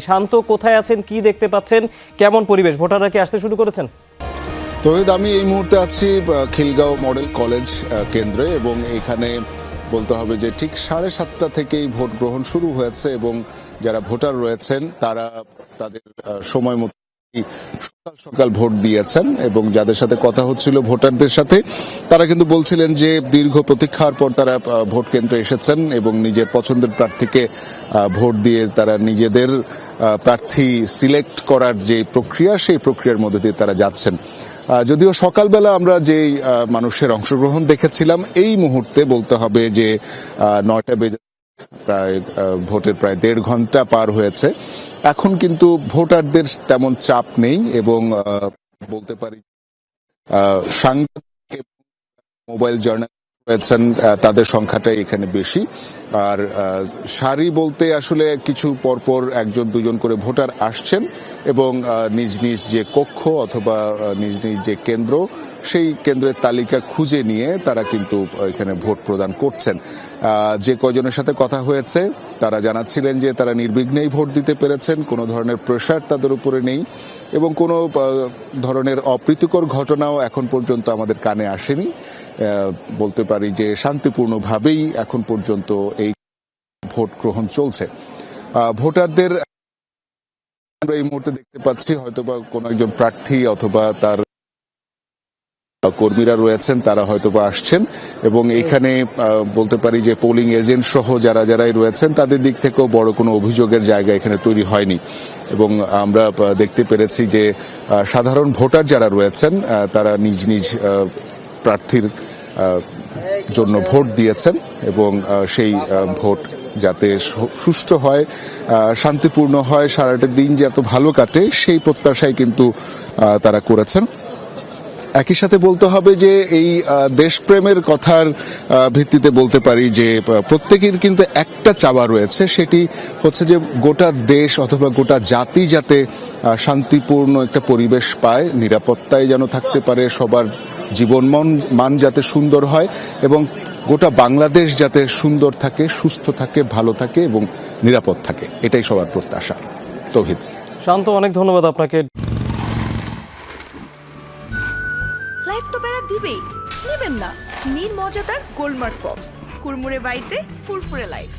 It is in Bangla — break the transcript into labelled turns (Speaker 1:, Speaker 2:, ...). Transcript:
Speaker 1: শান্ত কোথায় আছেন, কি দেখতে পাচ্ছেন, কেমন পরিবেশ, ভোটাররা কি আসতে শুরু করেছেন?
Speaker 2: তহিদ, আমি এই মুহূর্তে আছি খিলগাঁও মডেল কলেজ কেন্দ্রে এবং এখানে বলতে হবে যে ঠিক 7:30 থেকেই ভোট গ্রহণ শুরু হয়েছে এবং যারা ভোটার রয়েছেন তারা তাদের সময় মতো সকাল সকাল ভোট দিয়েছেন এবং যাদের সাথে কথা হচ্ছিল ভোটারদের সাথে তারা কিন্তু বলছিলেন যে দীর্ঘ প্রতীক্ষার পর তারা ভোট কেন্দ্রে এসেছেন এবং নিজের পছন্দের প্রার্থীকে ভোট দিয়ে তারা নিজেদের প্রার্থী সিলেক্ট করার যে প্রক্রিয়া সেই প্রক্রিয়ার মধ্যে দিয়ে তারা যাচ্ছেন। যদিও সকালবেলা আমরা যে মানুষের অংশগ্রহণ দেখেছিলাম, এই মুহূর্তে বলতে হবে যে 9টা বেজে প্রায় ভোটের প্রায় 1.5 ঘন্টা পার হয়েছে। এখন কিন্তু ভোটারদের তেমন চাপ নেই এবং বলতে পারি সাংবাদিক মোবাইল জার্নালিস্ট রয়েছেন তাদের সংখ্যাটাই এখানে বেশি। আর সারি বলতে আসলে কিছু পরপর একজন দুজন করে ভোটার আসছেন এবং নিজ নিজ যে কক্ষ অথবা নিজ নিজ যে কেন্দ্র সেই কেন্দ্রের তালিকা খুঁজে নিয়ে তারা কিন্তু এখানে ভোট প্রদান করছেন। যে কয়জনের সাথে কথা হয়েছে তারা জানাচ্ছিলেন যে তারা নির্বিঘ্নেই ভোট দিতে পেরেছেন, কোনো ধরনের প্রেশার তাদের উপরে নেই এবং কোনো ধরনের অপ্রীতিকর ঘটনাও এখন পর্যন্ত আমাদের কানে আসেনি। বলতে পারি যে শান্তিপূর্ণভাবেই এখন পর্যন্ত এই ভোট গ্রহণ চলছে। ভোটারদের আমরা এই মুহূর্তে দেখতে পাচ্ছি হয়তোবা কোনো একজন প্রার্থী অথবা তার কর্মীরা রয়েছেন তারা হয়তোবা আসছেন এবং এখানে বলতে পারি যে পোলিং এজেন্ট সহ যারাই রয়েছেন তাদের দিক থেকেও বড় কোনো অভিযোগের জায়গা এখানে তৈরি হয়নি এবং আমরা দেখতে পেরেছি যে সাধারণ ভোটার যারা রয়েছেন তারা নিজ নিজ প্রার্থীর জন্য ভোট দিয়েছেন এবং সেই ভোট যাতে সুষ্ঠু হয়, শান্তিপূর্ণ হয়, সারাটা দিন যাতে ভালো কাটে সেই প্রত্যাশাই কিন্তু তারা করেছেন। একই সাথে বলতে হবে যে এই দেশপ্রেমের কথার ভিত্তিতে বলতে পারি যে প্রত্যেকের কিন্তু একটা চাওয়া রয়েছে, সেটি হচ্ছে যে গোটা দেশ অথবা গোটা জাতি যাতে শান্তিপূর্ণ একটা পরিবেশ পায়, নিরাপত্তায় যেন থাকতে পারে, সবার জীবন মান যাতে সুন্দর হয় এবং গোটা বাংলাদেশ যাতে সুন্দর থাকে, সুস্থ থাকে, ভালো থাকে এবং নিরাপদ থাকে, এটাই সবার প্রত্যাশা। তৌহিদ।
Speaker 1: শান্ত, অনেক ধন্যবাদ আপনাকে।
Speaker 3: লাইফ তো বেড়া দিবেই, নেবেন না নির্মজাদার গোলমার্ক পপস, কুরমুরে বাইতে ফুরফুরে লাইফ।